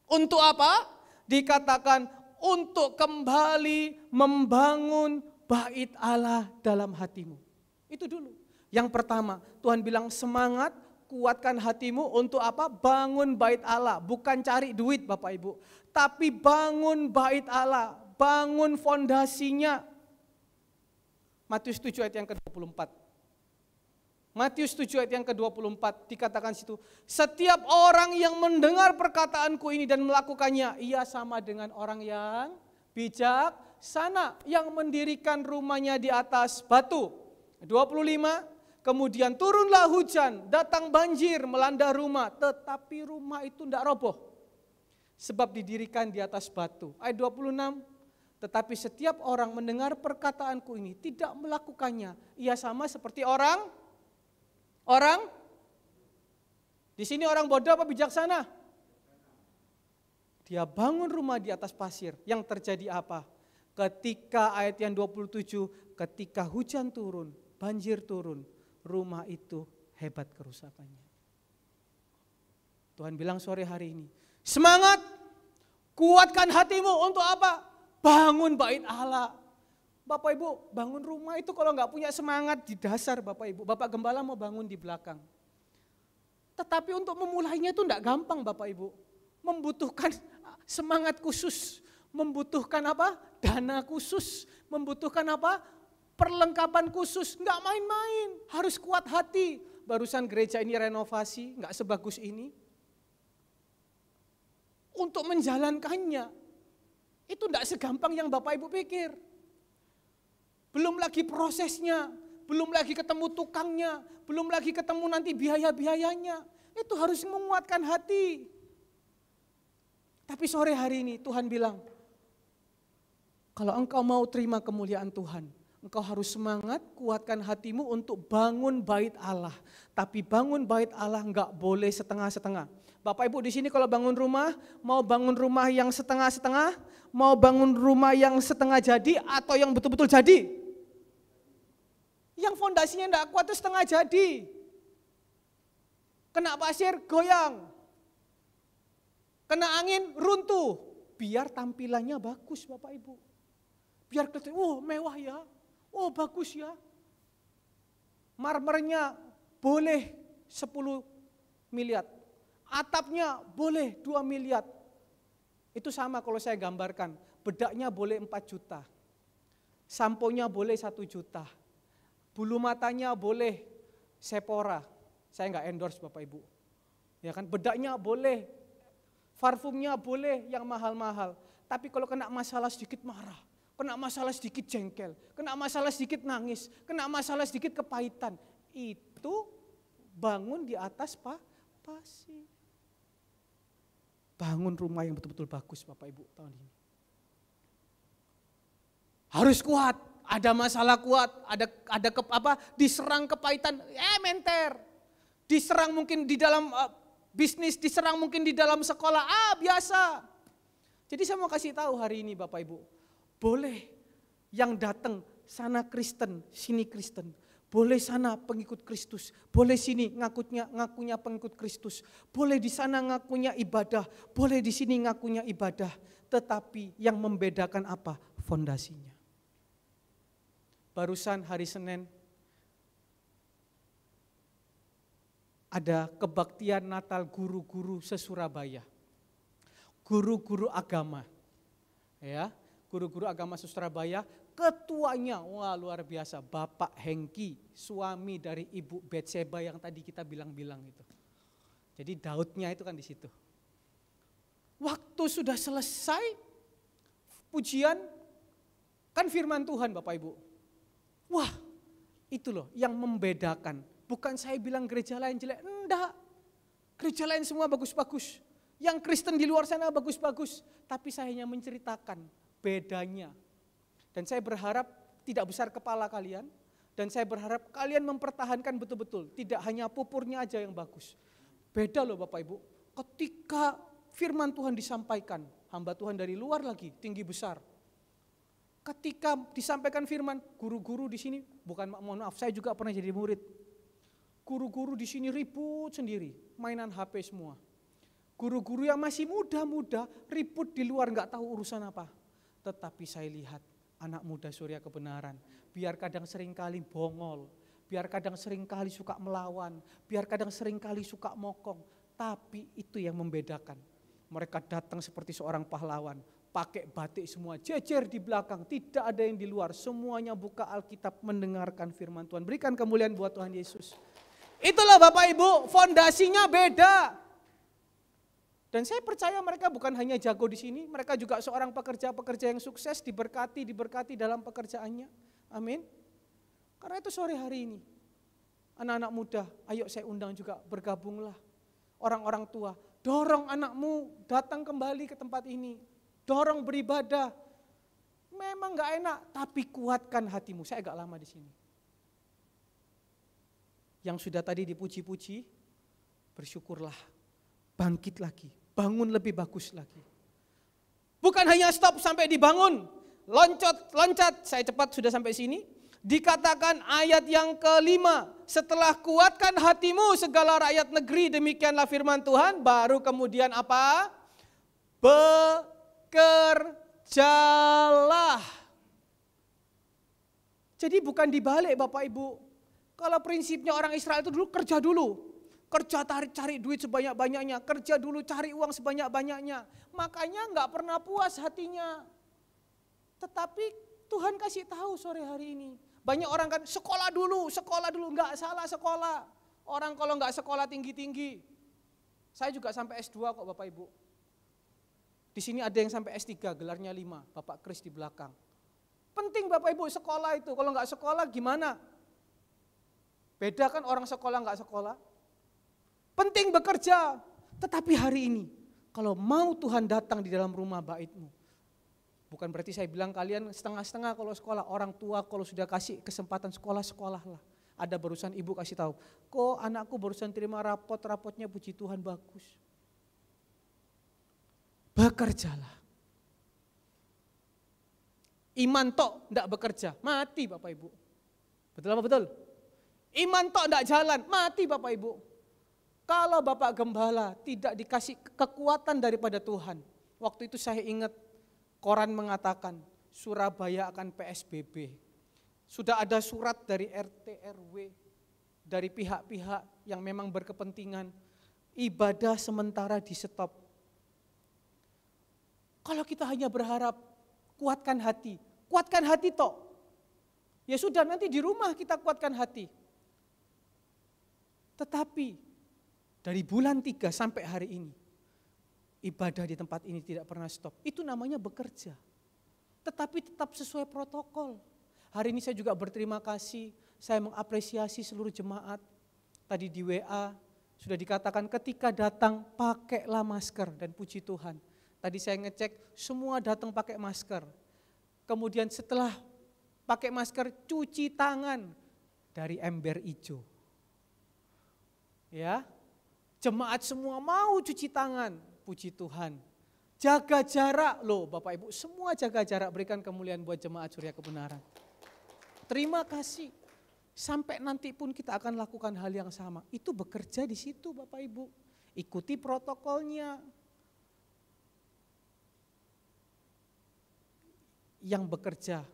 [SPEAKER 1] Untuk apa? Dikatakan untuk kembali membangun bait Allah dalam hatimu. Itu dulu. Yang pertama, Tuhan bilang semangat, kuatkan hatimu untuk apa? Bangun bait Allah, bukan cari duit Bapak Ibu. Tapi bangun bait Allah, bangun fondasinya. Matius 7 ayat yang ke-24. Matius 7 ayat yang ke-24 dikatakan situ, setiap orang yang mendengar perkataanku ini dan melakukannya, ia sama dengan orang yang bijaksana, yang mendirikan rumahnya di atas batu. 25, kemudian turunlah hujan, datang banjir melanda rumah, tetapi rumah itu tidak roboh, sebab didirikan di atas batu. Ayat 26, tetapi setiap orang mendengar perkataanku ini tidak melakukannya, ia sama seperti orang di sini orang bodoh apa bijaksana? Dia bangun rumah di atas pasir. Yang terjadi apa? Ketika ayat yang 27, ketika hujan turun, banjir turun, rumah itu hebat kerusakannya. Tuhan bilang sore hari ini, semangat, kuatkan hatimu untuk apa? Bangun bait Allah. Bapak Ibu, bangun rumah itu kalau nggak punya semangat di dasar Bapak Ibu. Bapak Gembala mau bangun di belakang. Tetapi untuk memulainya itu enggak gampang Bapak Ibu. Membutuhkan semangat khusus, membutuhkan apa? Dana khusus, membutuhkan apa? Perlengkapan khusus, enggak main-main, harus kuat hati. Barusan gereja ini renovasi, enggak sebagus ini. Untuk menjalankannya, itu enggak segampang yang Bapak Ibu pikir. Belum lagi prosesnya, belum lagi ketemu tukangnya, belum lagi ketemu nanti biaya-biayanya. Itu harus menguatkan hati. Tapi sore hari ini Tuhan bilang, kalau engkau mau terima kemuliaan Tuhan, engkau harus semangat, kuatkan hatimu untuk bangun bait Allah. Tapi bangun bait Allah enggak boleh setengah-setengah. Bapak Ibu di sini kalau bangun rumah, mau bangun rumah yang setengah-setengah, mau bangun rumah yang setengah jadi atau yang betul-betul jadi? Yang fondasinya enggak kuat itu setengah jadi. Kena pasir goyang. Kena angin runtuh. Biar tampilannya bagus Bapak Ibu. Biar kelihatan, oh mewah ya, oh bagus ya. Marmernya boleh 10 miliar. Atapnya boleh 2 miliar. Itu sama kalau saya gambarkan. Bedaknya boleh 4 juta. Samponya boleh 1 juta. Bulu matanya boleh Sephora. Saya enggak endorse Bapak Ibu. Ya kan, bedaknya boleh. Parfumnya boleh yang mahal-mahal. Tapi kalau kena masalah sedikit marah. Kena masalah sedikit jengkel. Kena masalah sedikit nangis. Kena masalah sedikit kepahitan. Itu bangun di atas pasir. Bangun rumah yang betul-betul bagus Bapak Ibu tahun ini. Harus kuat, ada masalah kuat, ada diserang kepahitan, menter. Diserang mungkin di dalam bisnis, diserang mungkin di dalam sekolah, biasa. Jadi saya mau kasih tahu hari ini Bapak Ibu, boleh yang datang sana Kristen, sini Kristen. Boleh sana pengikut Kristus, boleh sini ngakunya pengikut Kristus, boleh di sana ngakunya ibadah, boleh di sini ngakunya ibadah. Tetapi yang membedakan apa? Fondasinya. Barusan hari Senin ada kebaktian Natal guru-guru se-Surabaya. Guru-guru agama. Ya, guru-guru agama se-Surabaya. Ketuanya, wah luar biasa, Bapak Hengki, suami dari Ibu Betseba yang tadi kita bilang-bilang itu. Jadi Daudnya itu kan di situ. Waktu sudah selesai pujian, kan firman Tuhan Bapak Ibu. Wah, itu loh yang membedakan. Bukan saya bilang gereja lain jelek, enggak. Gereja lain semua bagus-bagus. Yang Kristen di luar sana bagus-bagus. Tapi saya hanya menceritakan bedanya. Dan saya berharap tidak besar kepala kalian. Dan saya berharap kalian mempertahankan betul-betul. Tidak hanya pupurnya aja yang bagus. Beda loh Bapak Ibu. Ketika firman Tuhan disampaikan. Hamba Tuhan dari luar lagi, tinggi besar. Ketika disampaikan firman, guru-guru di sini, mohon maaf, saya juga pernah jadi murid. Guru-guru di sini ribut sendiri, mainan HP semua. Guru-guru yang masih muda-muda ribut di luar, nggak tahu urusan apa. Tetapi saya lihat anak muda Surya Kebenaran, biar kadang seringkali bongol, biar kadang seringkali suka melawan, biar kadang seringkali suka mokong, tapi itu yang membedakan. Mereka datang seperti seorang pahlawan, pakai batik semua, jejer di belakang, tidak ada yang di luar, semuanya buka Alkitab mendengarkan firman Tuhan. Berikan kemuliaan buat Tuhan Yesus. Itulah Bapak Ibu, fondasinya beda. Dan saya percaya mereka bukan hanya jago di sini, mereka juga seorang pekerja-pekerja yang sukses, diberkati dalam pekerjaannya. Amin. Karena itu sore hari ini, anak-anak muda, ayo saya undang juga, bergabunglah. Orang-orang tua, dorong anakmu datang kembali ke tempat ini. Dorong beribadah. Memang gak enak, tapi kuatkan hatimu. Saya agak lama di sini. Yang sudah tadi dipuji-puji, bersyukurlah. Bangkit lagi, bangun lebih bagus lagi. Bukan hanya stop sampai dibangun, loncat, saya cepat sudah sampai sini. Dikatakan ayat yang kelima, setelah kuatkan hatimu segala rakyat negeri, demikianlah firman Tuhan, baru kemudian apa? Bekerjalah. Jadi bukan dibalik Bapak Ibu. Kalau prinsipnya orang Israel itu dulu kerja dulu. Kerja cari duit sebanyak-banyaknya, kerja dulu cari uang sebanyak-banyaknya. Makanya enggak pernah puas hatinya. Tetapi Tuhan kasih tahu sore hari ini. Banyak orang kan sekolah dulu, enggak salah sekolah. Orang kalau enggak sekolah tinggi-tinggi. Saya juga sampai S2 kok Bapak Ibu. Di sini ada yang sampai S3, gelarnya 5, Bapak Kris di belakang. Penting Bapak Ibu sekolah itu, kalau enggak sekolah gimana? Beda kan orang sekolah enggak sekolah? Penting bekerja, tetapi hari ini kalau mau Tuhan datang di dalam rumah baitmu, bukan berarti saya bilang kalian setengah-setengah kalau sekolah, orang tua kalau sudah kasih kesempatan sekolah, sekolahlah. Ada barusan ibu kasih tahu, kok anakku barusan terima rapotnya puji Tuhan bagus. Bekerjalah. Iman tok enggak bekerja, mati Bapak Ibu. Betul apa betul? Iman tok enggak jalan, mati Bapak Ibu. Kalau Bapak Gembala tidak dikasih kekuatan daripada Tuhan. Waktu itu saya ingat koran mengatakan Surabaya akan PSBB. Sudah ada surat dari RT RW, dari pihak-pihak yang memang berkepentingan, ibadah sementara di stop. Kalau kita hanya berharap kuatkan hati toh. Ya sudah nanti di rumah kita kuatkan hati. Tetapi dari bulan 3 sampai hari ini, ibadah di tempat ini tidak pernah stop. Itu namanya bekerja. Tetapi tetap sesuai protokol. Hari ini saya juga berterima kasih, saya mengapresiasi seluruh jemaat. Tadi di WA sudah dikatakan ketika datang pakailah masker dan puji Tuhan. Tadi saya ngecek semua datang pakai masker. Kemudian setelah pakai masker cuci tangan dari ember hijau. Ya, jemaat semua mau cuci tangan, puji Tuhan. Jaga jarak loh Bapak Ibu, semua jaga jarak, berikan kemuliaan buat jemaat Surya Kebenaran. Terima kasih. Sampai nanti pun kita akan lakukan hal yang sama. Itu bekerja di situ Bapak Ibu. Ikuti protokolnya. Yang bekerja,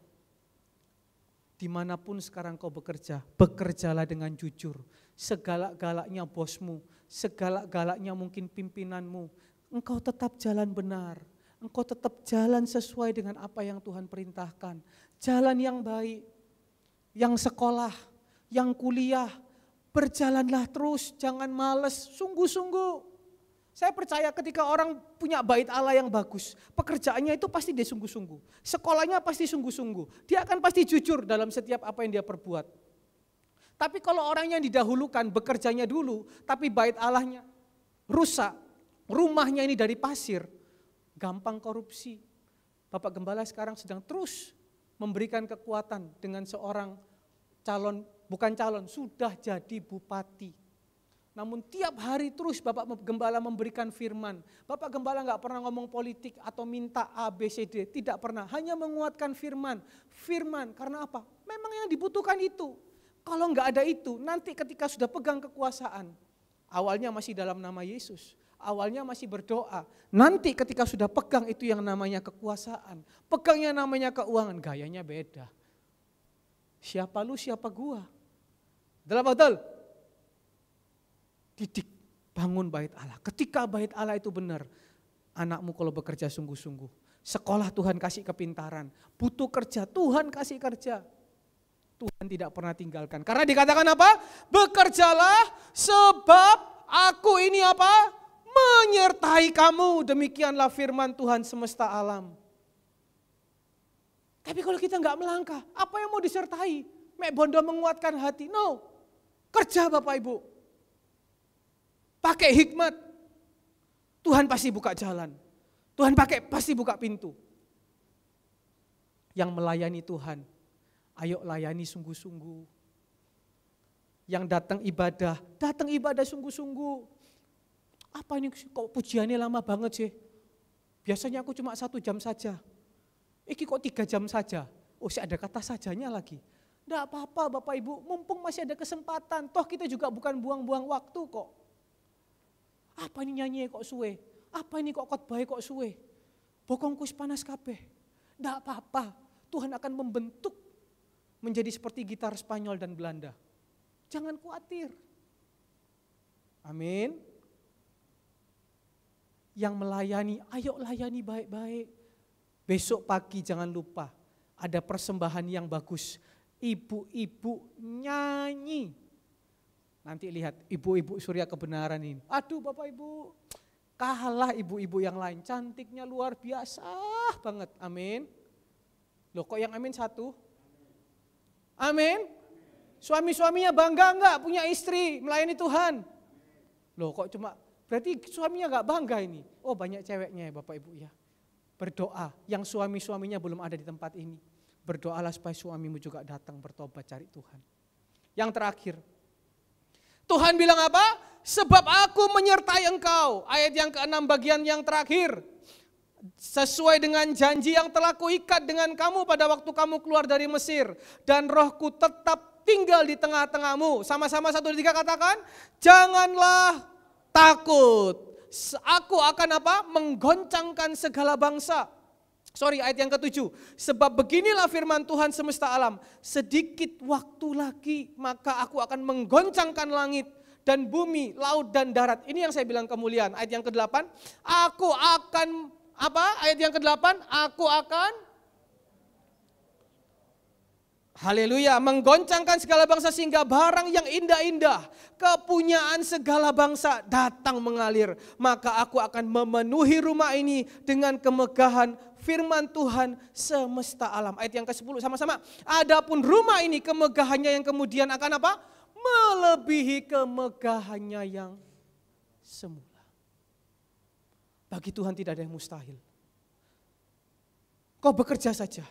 [SPEAKER 1] dimanapun sekarang kau bekerja, bekerjalah dengan jujur. Segalak-galaknya bosmu, segalak-galaknya mungkin pimpinanmu, engkau tetap jalan benar, engkau tetap jalan sesuai dengan apa yang Tuhan perintahkan. Jalan yang baik, yang sekolah, yang kuliah, berjalanlah terus, jangan males, sungguh-sungguh. Saya percaya ketika orang punya bait Allah yang bagus, pekerjaannya itu pasti dia sungguh-sungguh. Sekolahnya pasti sungguh-sungguh. Dia akan pasti jujur dalam setiap apa yang dia perbuat. Tapi kalau orang yang didahulukan bekerjanya dulu, tapi bait Allahnya rusak, rumahnya ini dari pasir, gampang korupsi. Bapak Gembala sekarang sedang terus memberikan kekuatan dengan seorang sudah jadi bupati. Namun tiap hari terus Bapak Gembala memberikan firman. Bapak Gembala enggak pernah ngomong politik atau minta A, B, C, D. Tidak pernah, hanya menguatkan firman. Firman, karena apa? Memang yang dibutuhkan itu. Kalau enggak ada itu, nanti ketika sudah pegang kekuasaan, awalnya masih dalam nama Yesus, awalnya masih berdoa. Nanti ketika sudah pegang itu yang namanya kekuasaan, pegang yang namanya keuangan, gayanya beda. Siapa lu, siapa gua? Betul? Didik, bangun bait Allah. Ketika bait Allah itu benar, anakmu kalau bekerja sungguh-sungguh. Sekolah Tuhan kasih kepintaran, butuh kerja, Tuhan kasih kerja. Tuhan tidak pernah tinggalkan. Karena dikatakan apa? Bekerjalah sebab aku ini apa? Menyertai kamu. Demikianlah firman Tuhan semesta alam. Tapi kalau kita enggak melangkah, apa yang mau disertai? Mek bondo menguatkan hati. No, kerja Bapak Ibu. Pakai hikmat, Tuhan pasti buka jalan. Tuhan pasti buka pintu. Yang melayani Tuhan, ayo layani sungguh-sungguh. Yang datang ibadah sungguh-sungguh. Apa ini kok pujiannya lama banget sih? Biasanya aku cuma 1 jam saja. Iki kok 3 jam saja. Oh, ada kata sajanya lagi. Enggak apa-apa Bapak Ibu, mumpung masih ada kesempatan. Toh kita juga bukan buang-buang waktu kok. Apa ini nyanyi kok suwe? Apa ini kok khotbah kok suwe? Bokongku panas kabeh. Enggak apa-apa, Tuhan akan membentuk menjadi seperti gitar Spanyol dan Belanda. Jangan khawatir. Amin. Yang melayani, ayo layani baik-baik. Besok pagi jangan lupa, ada persembahan yang bagus. Ibu-ibu nyanyi. Nanti lihat ibu-ibu Surya Kebenaran ini. Aduh Bapak Ibu, kalah ibu-ibu yang lain. Cantiknya luar biasa banget. Amin. Loh kok yang amin 1? Amin. Suami-suaminya bangga enggak punya istri melayani Tuhan? Loh kok cuma, berarti suaminya enggak bangga ini? Oh banyak ceweknya ya Bapak Ibu ya. Berdoa, yang suami-suaminya belum ada di tempat ini. Berdoalah supaya suamimu juga datang bertobat cari Tuhan. Yang terakhir, Tuhan bilang apa? Sebab aku menyertai engkau. Ayat yang ke-6 bagian yang terakhir. Sesuai dengan janji yang telah kuikat dengan kamu pada waktu kamu keluar dari Mesir. Dan rohku tetap tinggal di tengah-tengahmu. Sama-sama 1, 2, 3 katakan. Janganlah takut. Aku akan apa? Menggoncangkan segala bangsa. Ayat yang ke-7. Sebab beginilah firman Tuhan semesta alam. Sedikit waktu lagi maka aku akan menggoncangkan langit dan bumi, laut dan darat. Ini yang saya bilang kemuliaan. Ayat yang ke-8. Aku akan apa? Ayat yang ke-8. Aku akan haleluya, menggoncangkan segala bangsa sehingga barang yang indah-indah, kepunyaan segala bangsa datang mengalir. Maka aku akan memenuhi rumah ini dengan kemegahan firman Tuhan semesta alam. Ayat yang ke-10 sama-sama. Adapun rumah ini kemegahannya yang kemudian akan apa? Melebihi kemegahannya yang semula. Bagi Tuhan tidak ada yang mustahil. Kau bekerja saja.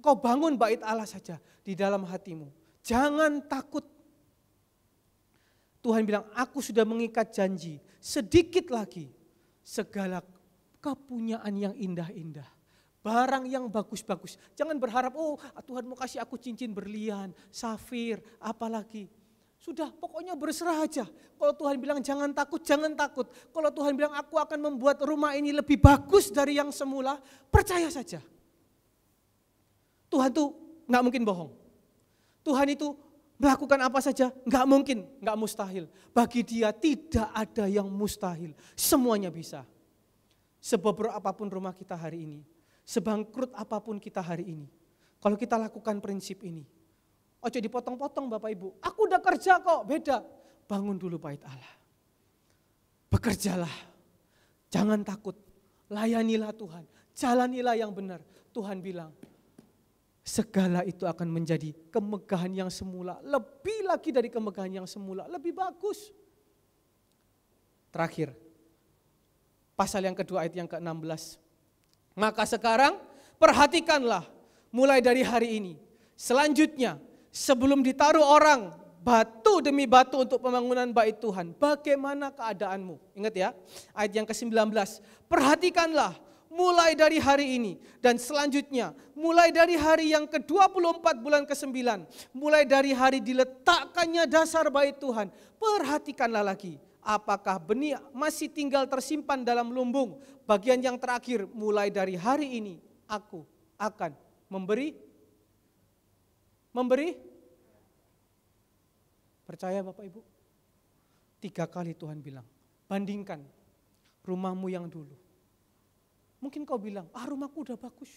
[SPEAKER 1] Kau bangun bait Allah saja di dalam hatimu. Jangan takut. Tuhan bilang, aku sudah mengikat janji. Sedikit lagi segala kepunyaan yang indah-indah. Barang yang bagus-bagus. Jangan berharap, oh Tuhan mau kasih aku cincin berlian, safir, apalagi. Sudah pokoknya berserah aja. Kalau Tuhan bilang jangan takut, jangan takut. Kalau Tuhan bilang aku akan membuat rumah ini lebih bagus dari yang semula, percaya saja. Tuhan tuh gak mungkin bohong. Tuhan itu melakukan apa saja gak mungkin, gak mustahil. Bagi Dia tidak ada yang mustahil. Semuanya bisa. Sebobrok apapun rumah kita hari ini, sebangkrut apapun kita hari ini, kalau kita lakukan prinsip ini, ojo dipotong-potong Bapak Ibu. Aku udah kerja kok, beda. Bangun dulu bait Allah. Bekerjalah. Jangan takut. Layanilah Tuhan. Jalanilah yang benar. Tuhan bilang, segala itu akan menjadi kemegahan yang semula. Lebih lagi dari kemegahan yang semula. Lebih bagus. Terakhir. Pasal yang kedua ayat yang ke-16. Maka sekarang perhatikanlah mulai dari hari ini. Selanjutnya sebelum ditaruh orang batu demi batu untuk pembangunan bait Tuhan. Bagaimana keadaanmu? Ingat ya ayat yang ke-19. Perhatikanlah mulai dari hari ini dan selanjutnya, mulai dari hari yang ke-24 bulan ke-9, mulai dari hari diletakkannya dasar bait Tuhan, perhatikanlah lagi apakah benih masih tinggal tersimpan dalam lumbung. Bagian yang terakhir, mulai dari hari ini aku akan memberi. Percaya Bapak Ibu? 3 kali Tuhan bilang, bandingkan rumahmu yang dulu. Mungkin kau bilang, rumahku udah bagus,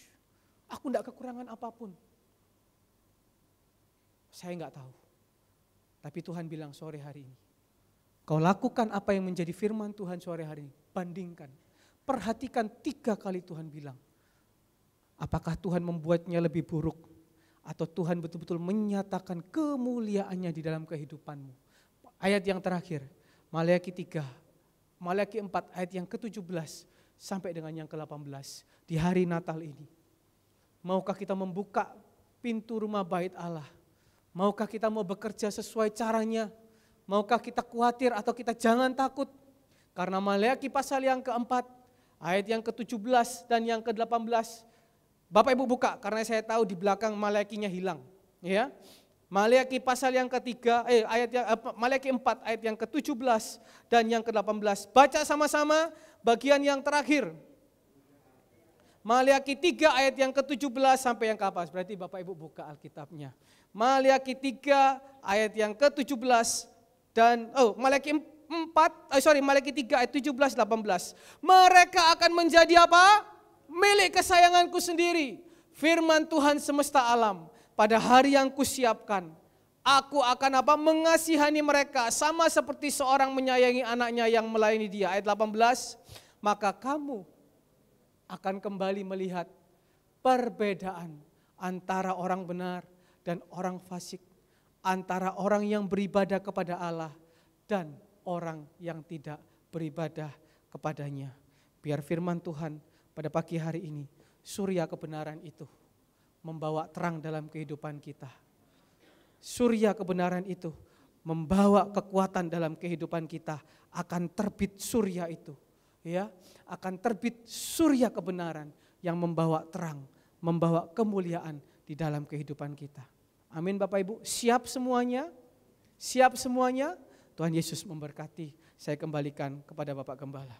[SPEAKER 1] aku enggak kekurangan apapun. Saya enggak tahu. Tapi Tuhan bilang sore hari ini, kau lakukan apa yang menjadi firman Tuhan sore hari ini. Bandingkan, perhatikan 3 kali Tuhan bilang. Apakah Tuhan membuatnya lebih buruk? Atau Tuhan betul-betul menyatakan kemuliaannya di dalam kehidupanmu. Ayat yang terakhir, Maleakhi 3, Maleakhi 4 ayat yang ke-17. Sampai dengan yang ke-18 di hari Natal ini. Maukah kita membuka pintu rumah bait Allah? Maukah kita mau bekerja sesuai caranya? Maukah kita khawatir atau kita jangan takut? Karena Maleakhi pasal yang keempat ayat yang ke-17 dan yang ke-18. Bapak Ibu buka karena saya tahu di belakang Maleakinya hilang, ya. Maleaki pasal yang ketiga, Maleaki 4 ayat yang ke-17 dan yang ke-18. Baca sama-sama bagian yang terakhir. Maleaki 3 ayat yang ke-17 sampai yang ke-18. Berarti Bapak Ibu buka Alkitabnya. Maleaki 3 ayat yang ke-17 dan Maleaki 3 ayat 17 18. Mereka akan menjadi apa? Milik kesayanganku sendiri. Firman Tuhan semesta alam. Pada hari yang kusiapkan, aku akan apa? Mengasihani mereka sama seperti seorang menyayangi anaknya yang melayani dia. Ayat 18, maka kamu akan kembali melihat perbedaan antara orang benar dan orang fasik, antara orang yang beribadah kepada Allah dan orang yang tidak beribadah kepadanya. Biar firman Tuhan pada pagi hari ini, surya kebenaran itu membawa terang dalam kehidupan kita. Surya kebenaran itu membawa kekuatan dalam kehidupan kita. Akan terbit surya itu, ya, akan terbit surya kebenaran yang membawa terang, membawa kemuliaan di dalam kehidupan kita. Amin Bapak Ibu, siap semuanya? Siap semuanya? Tuhan Yesus memberkati. Saya kembalikan kepada Bapak Gembala.